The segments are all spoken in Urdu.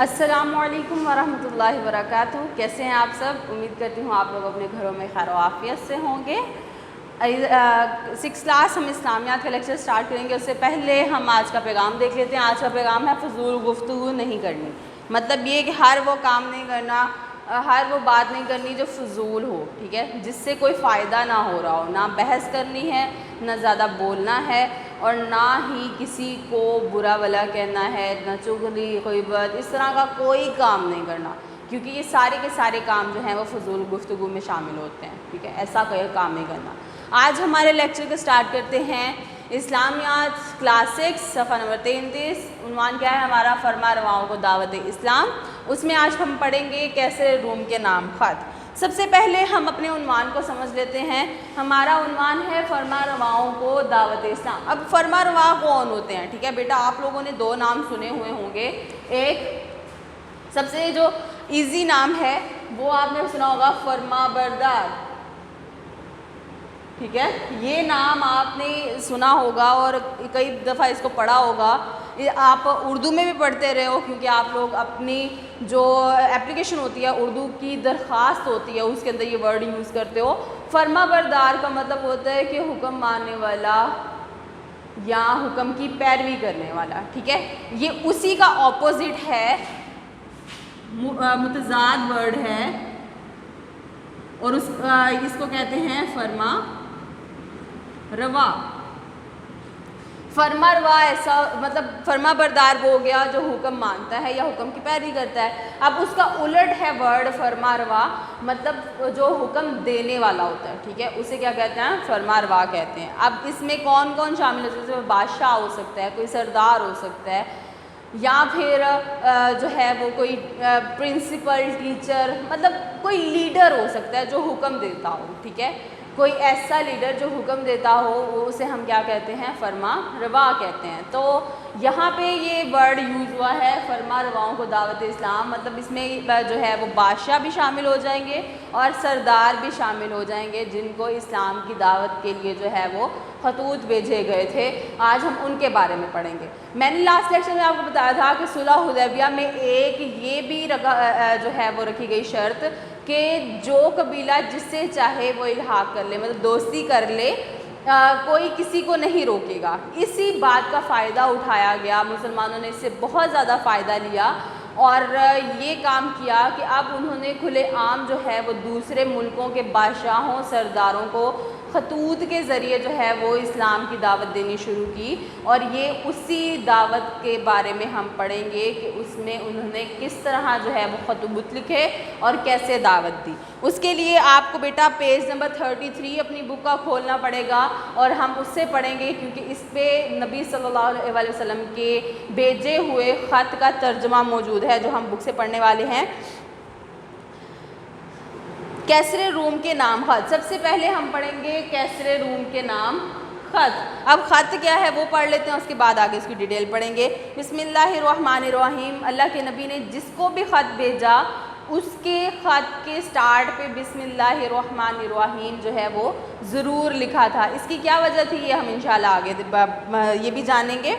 السلام علیکم ورحمۃ اللہ وبرکاتہ. کیسے ہیں آپ سب؟ امید کرتی ہوں آپ لوگ اپنے گھروں میں خیر و عافیت سے ہوں گے. 6th کلاس ہم اسلامیات کا لیکچر سٹارٹ کریں گے. اس سے پہلے ہم آج کا پیغام دیکھ لیتے ہیں. آج کا پیغام ہے فضول گفتگو نہیں کرنی. مطلب یہ کہ ہر وہ کام نہیں کرنا، ہر وہ بات نہیں کرنی جو فضول ہو، ٹھیک ہے، جس سے کوئی فائدہ نہ ہو رہا ہو. نہ بحث کرنی ہے، نہ زیادہ بولنا ہے، اور نہ ہی کسی کو برا بھلا کہنا ہے، نہ چغلی غیبت، اس طرح کا کوئی کام نہیں کرنا، کیونکہ یہ سارے کے سارے کام جو ہیں وہ فضول گفتگو میں شامل ہوتے ہیں. ٹھیک ہے، ایسا کوئی کام نہیں کرنا. آج ہمارے لیکچر کو سٹارٹ کرتے ہیں. اسلامیات کلاس 6 صفحہ نمبر 33. عنوان کیا ہے ہمارا؟ فرما رواؤں کو دعوت اسلام. اس میں آج ہم پڑھیں گے کیسرے روم کے نام خط. سب سے پہلے ہم اپنے عنوان کو سمجھ لیتے ہیں. ہمارا عنوان ہے فرما رواؤں کو دعوت اسلام. اب فرما روا کون ہوتے ہیں؟ ٹھیک ہے بیٹا، آپ لوگوں نے 2 نام سنے ہوئے ہوں گے. ایک سب سے جو ایزی نام ہے وہ آپ نے سنا ہوگا فرما بردار. ٹھیک ہے، یہ نام آپ نے سنا ہوگا اور کئی دفعہ اس کو پڑھا ہوگا. آپ اردو میں بھی پڑھتے رہے ہو، کیونکہ آپ لوگ اپنی جو اپلیکیشن ہوتی ہے، اردو کی درخواست ہوتی ہے، اس کے اندر یہ ورڈ یوز کرتے ہو. فرما بردار کا مطلب ہوتا ہے کہ حکم ماننے والا یا حکم کی پیروی کرنے والا. ٹھیک ہے، یہ اسی کا اپوزٹ ہے، متضاد ورڈ ہے، اور اس کو کہتے ہیں فرما روا. فرما روا ایسا مطلب فرما بردار وہ ہو گیا جو حکم مانتا ہے یا حکم کی پیروی کرتا ہے. اب اس کا الٹ ہے ورڈ فرما روا، مطلب جو حکم دینے والا ہوتا ہے. ٹھیک ہے، اسے کیا کہتے ہیں؟ فرما روا کہتے ہیں. اب اس میں کون کون شامل ہو سکتے ہیں؟ بادشاہ ہو سکتا ہے، کوئی سردار ہو سکتا ہے، یا پھر جو ہے وہ کوئی پرنسپل، ٹیچر، مطلب کوئی لیڈر ہو سکتا ہے جو حکم دیتا ہو. ٹھیک ہے، کوئی ایسا لیڈر جو حکم دیتا ہو، وہ اسے ہم کیا کہتے ہیں؟ فرما روا کہتے ہیں. تو یہاں پہ یہ ورڈ یوز ہوا ہے فرما رواؤں کو دعوت اسلام. مطلب اس میں جو ہے وہ بادشاہ بھی شامل ہو جائیں گے اور سردار بھی شامل ہو جائیں گے، جن کو اسلام کی دعوت کے لیے جو ہے وہ خطوط بھیجے گئے تھے. آج ہم ان کے بارے میں پڑھیں گے. میں نے لاسٹ لیکچر میں آپ کو بتایا تھا کہ صلح حدیبیہ میں ایک یہ بھی جو ہے وہ رکھی گئی شرط کہ جو قبیلہ جس سے چاہے وہ الحاق کر لے، مطلب دوستی کر لے، کوئی کسی کو نہیں روکے گا. اسی بات کا فائدہ اٹھایا گیا، مسلمانوں نے اس سے بہت زیادہ فائدہ لیا اور یہ کام کیا کہ اب انہوں نے کھلے عام جو ہے وہ دوسرے ملکوں کے بادشاہوں، سرداروں کو خطوط کے ذریعے جو ہے وہ اسلام کی دعوت دینی شروع کی. اور یہ اسی دعوت کے بارے میں ہم پڑھیں گے کہ اس میں انہوں نے کس طرح جو ہے وہ خطوط لکھے اور کیسے دعوت دی. اس کے لیے آپ کو بیٹا پیج نمبر 33 اپنی بک کا کھولنا پڑے گا اور ہم اس سے پڑھیں گے، کیونکہ اس پہ نبی صلی اللہ علیہ وسلم کے بھیجے ہوئے خط کا ترجمہ موجود ہے جو ہم بک سے پڑھنے والے ہیں. کیسرے روم کے نام خط. سب سے پہلے ہم پڑھیں گے کیسرے روم کے نام خط. اب خط کیا ہے وہ پڑھ لیتے ہیں، اس کے بعد آگے اس کی ڈیٹیل پڑھیں گے. بسم اللہ الرحمن الرحیم. اللہ کے نبی نے جس کو بھی خط بھیجا اس کے خط کے سٹارٹ پہ بسم اللہ الرحمن الرحیم جو ہے وہ ضرور لکھا تھا. اس کی کیا وجہ تھی یہ ہم انشاءاللہ آگے یہ بھی جانیں گے.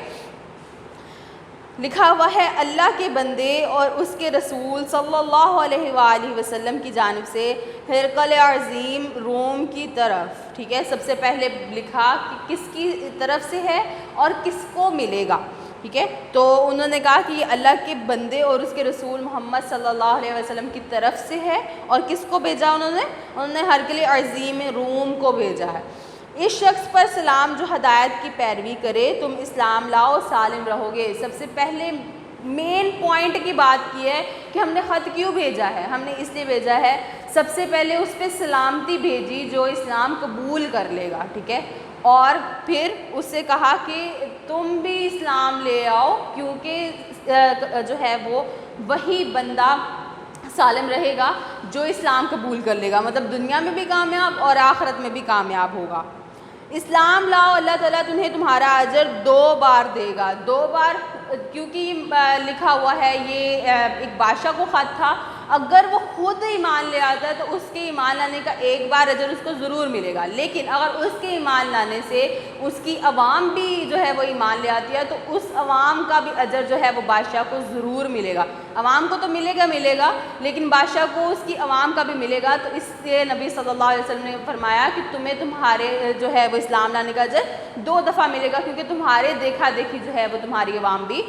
لکھا ہوا ہے اللہ کے بندے اور اس کے رسول صلی اللہ علیہ وآلہ وسلم کی جانب سے ہرقل عظیم روم کی طرف. ٹھیک ہے، سب سے پہلے لکھا کہ کس کی طرف سے ہے اور کس کو ملے گا. ٹھیک ہے، تو انہوں نے کہا کہ یہ اللہ کے بندے اور اس کے رسول محمد صلی اللہ علیہ وسلم کی طرف سے ہے. اور کس کو بھیجا انہوں نے ہرقل عظیم روم کو بھیجا ہے. اس شخص پر سلام جو ہدایت کی پیروی کرے، تم اسلام لاؤ سالم رہو گے. سب سے پہلے مین پوائنٹ کی بات کی ہے کہ ہم نے خط کیوں بھیجا ہے. ہم نے اس لیے بھیجا ہے، سب سے پہلے اس پہ سلامتی بھیجی جو اسلام قبول کر لے گا. ٹھیک ہے، اور پھر اس سے کہا کہ تم بھی اسلام لے آؤ، کیونکہ جو ہے وہ وہی بندہ سالم رہے گا جو اسلام قبول کر لے گا، مطلب دنیا میں بھی کامیاب اور آخرت میں بھی کامیاب ہوگا. اسلام لاؤ، اللہ تعالیٰ تمہیں تمہارا اجر 2 بار دے گا. 2 بار کیونکہ لکھا ہوا ہے، یہ ایک بادشاہ کو خط تھا. اگر وہ خود ایمان لے آتا ہے تو اس کے ایمان لانے کا ایک بار اجر اس کو ضرور ملے گا، لیکن اگر اس کے ایمان لانے سے اس کی عوام بھی جو ہے وہ ایمان لے آتی ہے تو اس عوام کا بھی اجر جو ہے وہ بادشاہ کو ضرور ملے گا۔ عوام کو تو ملے گا لیکن بادشاہ کو اس کی عوام کا بھی ملے گا۔ تو اس سے نبی صلی اللہ علیہ وسلم نے فرمایا کہ تمہیں تمہارے جو ہے وہ اسلام لانے کا اجر 2 دفعہ ملے گا، کیونکہ تمہارے دیکھا دیکھی جو ہے وہ تمہاری عوام بھی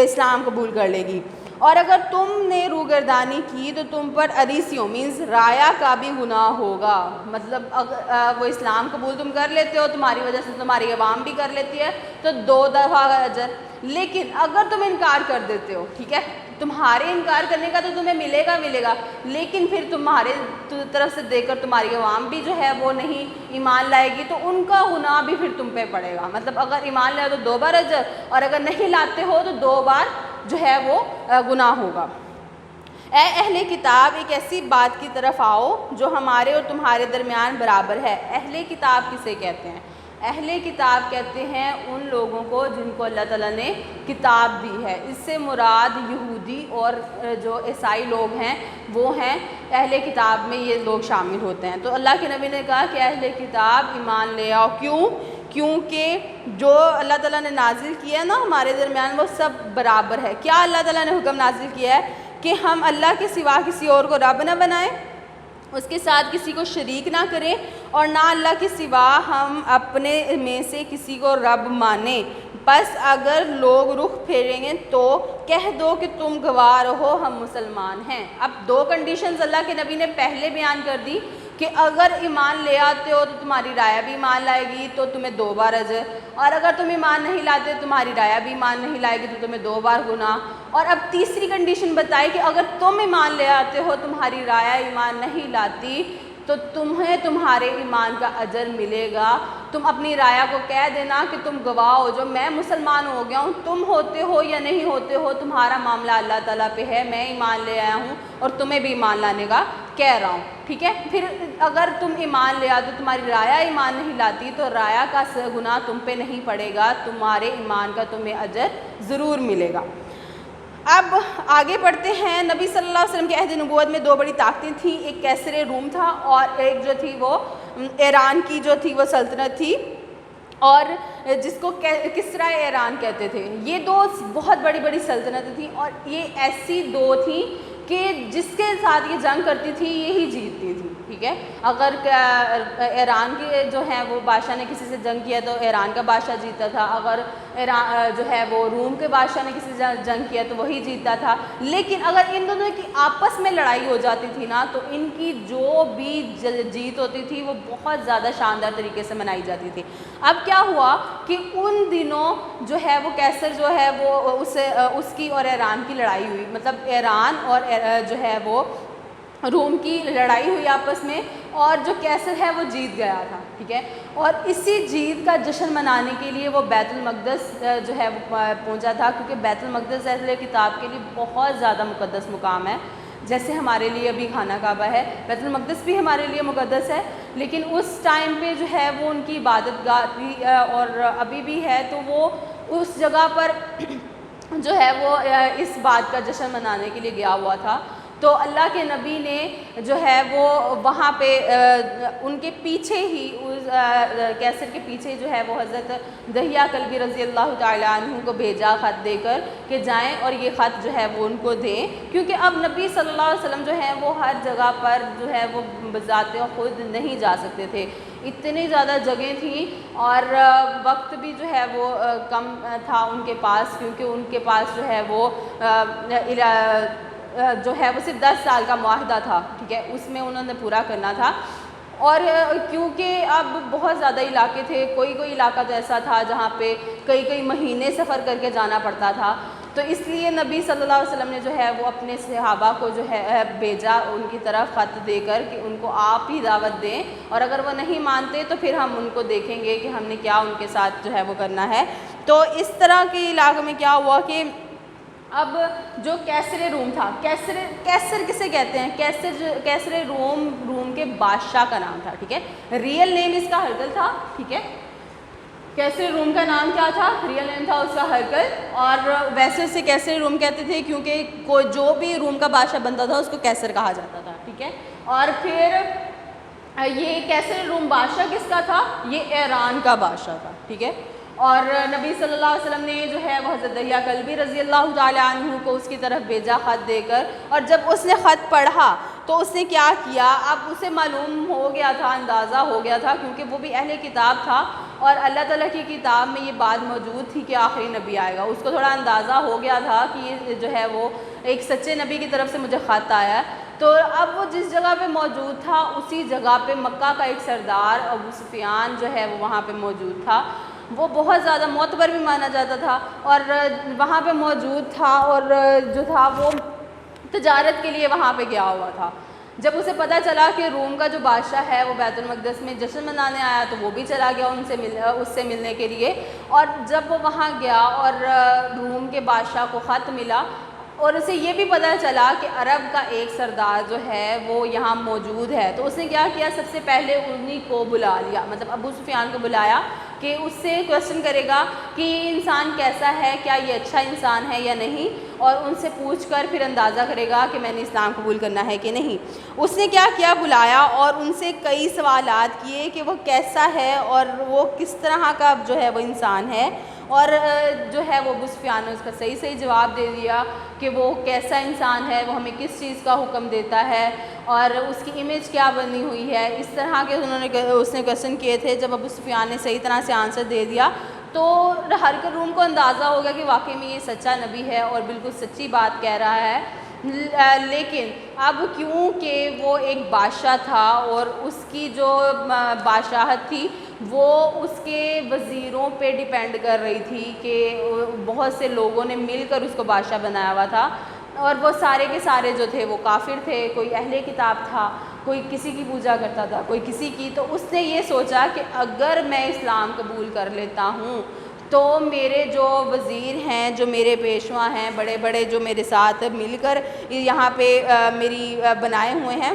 اسلام قبول کر لے گی۔ اور اگر تم نے روگردانی کی تو تم پر اریسیوں مینز رایا کا بھی گناہ ہوگا، مطلب اگر وہ اسلام قبول تم کر لیتے ہو، تمہاری وجہ سے تمہاری عوام بھی کر لیتی ہے تو 2 دفعہ اجر۔ لیکن اگر تم انکار کر دیتے ہو، ٹھیک ہے، تمہارے انکار کرنے کا تو تمہیں ملے گا، لیکن پھر تمہارے طرف سے دیکھ کر تمہاری عوام بھی جو ہے وہ نہیں ایمان لائے گی تو ان کا گناہ بھی پھر تم پہ پڑے گا۔ مطلب اگر ایمان لائے تو 2 بار اجر، اور اگر نہیں لاتے ہو تو 2 بار جو ہے وہ گناہ ہوگا۔ اے اہل کتاب، ایک ایسی بات کی طرف آؤ جو ہمارے اور تمہارے درمیان برابر ہے۔ اہل کتاب کسے کہتے ہیں؟ اہل کتاب کہتے ہیں ان لوگوں کو جن کو اللہ تعالیٰ نے کتاب دی ہے۔ اس سے مراد یہودی اور جو عیسائی لوگ ہیں وہ ہیں اہل کتاب میں، یہ لوگ شامل ہوتے ہیں۔ تو اللہ کے نبی نے کہا کہ اہل کتاب ایمان لے آؤ۔ کیونکہ جو اللہ تعالیٰ نے نازل کیا ہے نا ہمارے درمیان وہ سب برابر ہے۔ کیا اللہ تعالیٰ نے حکم نازل کیا ہے؟ کہ ہم اللہ کے سوا کسی اور کو رب نہ بنائیں، اس کے ساتھ کسی کو شریک نہ کریں، اور نہ اللہ کے سوا ہم اپنے میں سے کسی کو رب مانیں۔ بس اگر لوگ رخ پھیریں گے تو کہہ دو کہ تم گواہ رہو ہم مسلمان ہیں۔ اب 2 کنڈیشنز اللہ کے نبی نے پہلے بیان کر دی کہ اگر ایمان لے آتے ہو تو تمہاری رایا بھی ایمان لائے گی تو تمہیں 2 بار اجر، اور اگر تم ایمان نہیں لاتے تمہاری رایا بھی ایمان نہیں لائے گی تو تمہیں 2 بار گناہ۔ اور اب تیسری کنڈیشن بتائی کہ اگر تم ایمان لے آتے ہو تمہاری رایا ایمان نہیں لاتی تو تمہیں تمہارے ایمان کا اجر ملے گا۔ تم اپنی رایا کو کہہ دینا کہ تم گواہ ہو جو میں مسلمان ہو گیا ہوں، تم ہوتے ہو یا نہیں ہوتے ہو تمہارا معاملہ اللہ تعالیٰ پہ ہے، میں ایمان لے آیا ہوں اور تمہیں بھی ایمان لانے کا کہہ رہا ہوں، ٹھیک ہے۔ پھر اگر تم ایمان لے آتے تمہاری رایا ایمان نہیں لاتی تو رایا کا گناہ تم پہ نہیں پڑے گا، تمہارے ایمان کا تمہیں اجر ضرور ملے گا۔ اب آگے پڑھتے ہیں۔ نبی صلی اللہ علیہ وسلم کے عہد نبوت میں 2 بڑی طاقتیں تھیں، ایک کیسر روم تھا اور ایک جو تھی وہ ایران کی جو تھی وہ سلطنت تھی، اور جس کو کسریٰ ایران کہتے تھے۔ یہ 2 بہت بڑی بڑی سلطنتیں تھیں، اور یہ ایسی 2 تھیں کہ جس کے ساتھ یہ جنگ کرتی تھی یہی جیتتی تھی، ٹھیک ہے۔ اگر ایران کے جو ہیں وہ بادشاہ نے کسی سے جنگ کیا تو ایران کا بادشاہ جیتا تھا، اگر ایران جو ہے وہ روم کے بادشاہ نے کسی سے جنگ کیا تو وہی جیتا تھا۔ لیکن اگر ان دونوں کی آپس میں لڑائی ہو جاتی تھی نا تو ان کی جو بھی جیت ہوتی تھی وہ بہت زیادہ شاندار طریقے سے منائی جاتی تھی۔ اب کیا ہوا کہ ان دنوں جو ہے وہ کیسر جو ہے وہ اس کی اور ایران کی لڑائی ہوئی، مطلب ایران اور جو ہے وہ روم کی لڑائی ہوئی آپس میں، اور جو کیسر ہے وہ جیت گیا تھا، ٹھیک ہے۔ اور اسی جیت کا جشن منانے کے لیے وہ بیت المقدس جو ہے وہ پہنچا تھا، کیونکہ بیت المقدس اہل کتاب کے لیے بہت زیادہ مقدس مقام ہے۔ جیسے ہمارے لیے ابھی خانہ کعبہ ہے، بیت المقدس بھی ہمارے لیے مقدس ہے، لیکن اس ٹائم پہ جو ہے وہ ان کی عبادت گاہ تھی، اور ابھی بھی ہے، تو وہ اس جگہ پر جو ہے وہ اس بات کا جشن منانے کے لیے گیا ہوا تھا۔ تو اللہ کے نبی نے جو ہے وہ وہاں پہ ان کے پیچھے ہی کیسر کے پیچھے جو ہے وہ حضرت دحیہ کلبی رضی اللہ تعالیٰ عنہ کو بھیجا خط دے کر کہ جائیں اور یہ خط جو ہے وہ ان کو دیں، کیونکہ اب نبی صلی اللہ علیہ وسلم جو ہے وہ ہر جگہ پر جو ہے وہ بذات خود نہیں جا سکتے تھے، اتنی زیادہ جگہیں تھیں اور وقت بھی جو ہے وہ کم تھا ان کے پاس، کیونکہ ان کے پاس جو ہے وہ جو ہے وہ صرف 10 سال کا معاہدہ تھا، ٹھیک ہے، اس میں انہوں نے پورا کرنا تھا۔ اور کیونکہ اب بہت زیادہ علاقے تھے، کوئی علاقہ تو ایسا تھا جہاں پہ کئی مہینے سفر کر کے جانا پڑتا تھا، تو اس لیے نبی صلی اللہ علیہ وسلم نے جو ہے وہ اپنے صحابہ کو جو ہے بھیجا ان کی طرف خط دے کر کہ ان کو آپ ہی دعوت دیں، اور اگر وہ نہیں مانتے تو پھر ہم ان کو دیکھیں گے کہ ہم نے کیا ان کے ساتھ جو ہے وہ کرنا ہے۔ تو اس طرح کے علاقے میں کیا ہوا کہ اب جو کیسر روم تھا، کیسر کسے کہتے ہیں؟ کیسر روم کے بادشاہ کا نام تھا، ٹھیک ہے، ریئل نیم اس کا ہرقل تھا، ٹھیک ہے، کیسر روم کا نام کیا تھا؟ ریئل نیم تھا اس کا ہرکل، اور ویسے اسے کیسر روم کہتے تھے کیونکہ کوئی جو بھی روم کا بادشاہ بنتا تھا اس کو کیسر کہا جاتا تھا، ٹھیک ہے. اور پھر یہ کیسر روم بادشاہ کس کا تھا؟ یہ ایران کا بادشاہ تھا، ٹھیک ہے. اور نبی صلی اللہ علیہ وسلم نے جو ہے وہ حضرت دحیہ کلبی رضی اللہ تعالیٰ عنہ کو اس کی طرف بھیجا خط دے کر، اور جب اس نے خط پڑھا تو اس نے کیا کیا، اب اسے معلوم ہو گیا تھا، اندازہ ہو گیا تھا، کیونکہ وہ بھی اہل کتاب تھا اور اللہ تعالیٰ کی کتاب میں یہ بات موجود تھی کہ آخری نبی آئے گا. اس کو تھوڑا اندازہ ہو گیا تھا کہ یہ جو ہے وہ ایک سچے نبی کی طرف سے مجھے خط آیا ہے. تو اب وہ جس جگہ پہ موجود تھا اسی جگہ پہ مکہ کا ایک سردار ابو سفیان جو ہے وہ وہاں پہ موجود تھا. وہ بہت زیادہ معتبر بھی مانا جاتا تھا اور وہاں پہ موجود تھا، اور جو تھا وہ تجارت کے لیے وہاں پہ گیا ہوا تھا. جب اسے پتہ چلا کہ روم کا جو بادشاہ ہے وہ بیت المقدس میں جشن منانے آیا تو وہ بھی چلا گیا اس سے ملنے کے لیے. اور جب وہ وہاں گیا اور روم کے بادشاہ کو خط ملا اور اسے یہ بھی پتہ چلا کہ عرب کا ایک سردار جو ہے وہ یہاں موجود ہے، تو اس نے کیا کیا، سب سے پہلے انہی کو بلا لیا، مطلب ابو سفیان کو بلایا کہ اس سے کویسچن کرے گا کہ یہ انسان کیسا ہے، کیا یہ اچھا انسان ہے یا نہیں، اور ان سے پوچھ کر پھر اندازہ کرے گا کہ میں نے اسلام قبول کرنا ہے کہ نہیں. اس نے کیا کیا، بلایا اور ان سے کئی سوالات کیے کہ وہ کیسا ہے اور وہ کس طرح کا جو ہے وہ انسان ہے. اور جو ہے وہ ابو سفیان نے اس کا صحیح جواب دے دیا کہ وہ کیسا انسان ہے، وہ ہمیں کس چیز کا حکم دیتا ہے اور اس کی امیج کیا بنی ہوئی ہے. اس طرح کے اس نے کویسچن کیے تھے. جب ابو سفیان نے صحیح طرح سے آنسر دے دیا تو ہرکل روم کو اندازہ ہو گیا کہ واقعی میں یہ سچا نبی ہے اور بالکل سچی بات کہہ رہا ہے. لیکن اب کیونکہ وہ ایک بادشاہ تھا اور اس کی جو بادشاہت تھی وہ اس کے وزیروں پہ ڈیپینڈ کر رہی تھی کہ بہت سے لوگوں نے مل کر اس کو بادشاہ بنایا ہوا تھا، اور وہ سارے کے سارے جو تھے وہ کافر تھے. کوئی اہل کتاب تھا، کوئی کسی کی پوجا کرتا تھا، کوئی کسی کی. تو اس نے یہ سوچا کہ اگر میں اسلام قبول کر لیتا ہوں تو میرے جو وزیر ہیں، جو میرے پیشوا ہیں، بڑے بڑے جو میرے ساتھ مل کر یہاں پہ میری بنائے ہوئے ہیں،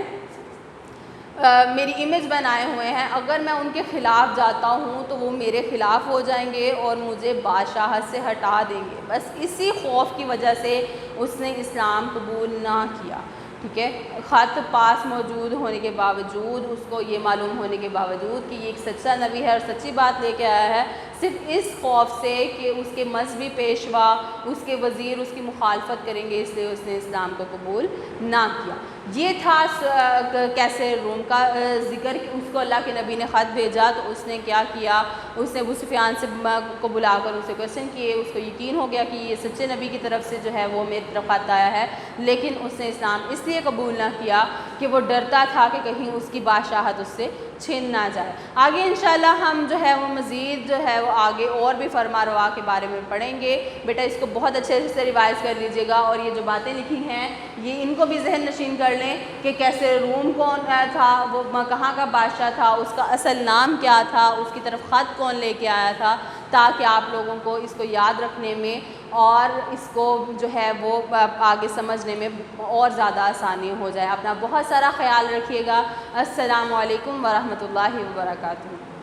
میری امیج بنائے ہوئے ہیں، اگر میں ان کے خلاف جاتا ہوں تو وہ میرے خلاف ہو جائیں گے اور مجھے بادشاہت سے ہٹا دیں گے. بس اسی خوف کی وجہ سے اس نے اسلام قبول نہ کیا، ٹھیک ہے. خط پاس موجود ہونے کے باوجود، اس کو یہ معلوم ہونے کے باوجود کہ یہ ایک سچا نبی ہے اور سچی بات لے کے آیا ہے، صرف اس خوف سے کہ اس کے مذہبی پیشوا، اس کے وزیر اس کی مخالفت کریں گے، اس لیے اس نے اسلام کو قبول نہ کیا. یہ تھا کیسر روم کا ذکر کہ اس کو اللہ کے نبی نے خط بھیجا تو اس نے کیا کیا، اس نے ابو سفیان سے کو بلا کر اسے کویسچن کیے. اس کو یقین ہو گیا کہ یہ سچے نبی کی طرف سے جو ہے وہ میری طرف خط آیا ہے، لیکن اس نے اسلام اس لیے قبول نہ کیا کہ وہ ڈرتا تھا کہ کہیں اس کی بادشاہت اس سے چھن نہ جائے. آگے انشاءاللہ ہم جو ہے وہ مزید جو ہے وہ آگے اور بھی فرما روا کے بارے میں پڑھیں گے. بیٹا اس کو بہت اچھے سے ریوائز کر لیجئے گا اور یہ جو باتیں لکھی ہیں یہ ان کو بھی ذہن نشین کر لیں کہ کیسے روم کون تھا، وہ کہاں کا بادشاہ تھا، اس کا اصل نام کیا تھا، اس کی طرف خط کون لے کے آیا تھا، تاکہ آپ لوگوں کو اس کو یاد رکھنے میں اور اس کو جو ہے وہ آگے سمجھنے میں اور زیادہ آسانی ہو جائے. اپنا بہت سارا خیال رکھیے گا. السلام علیکم ورحمۃ اللہ وبرکاتہ.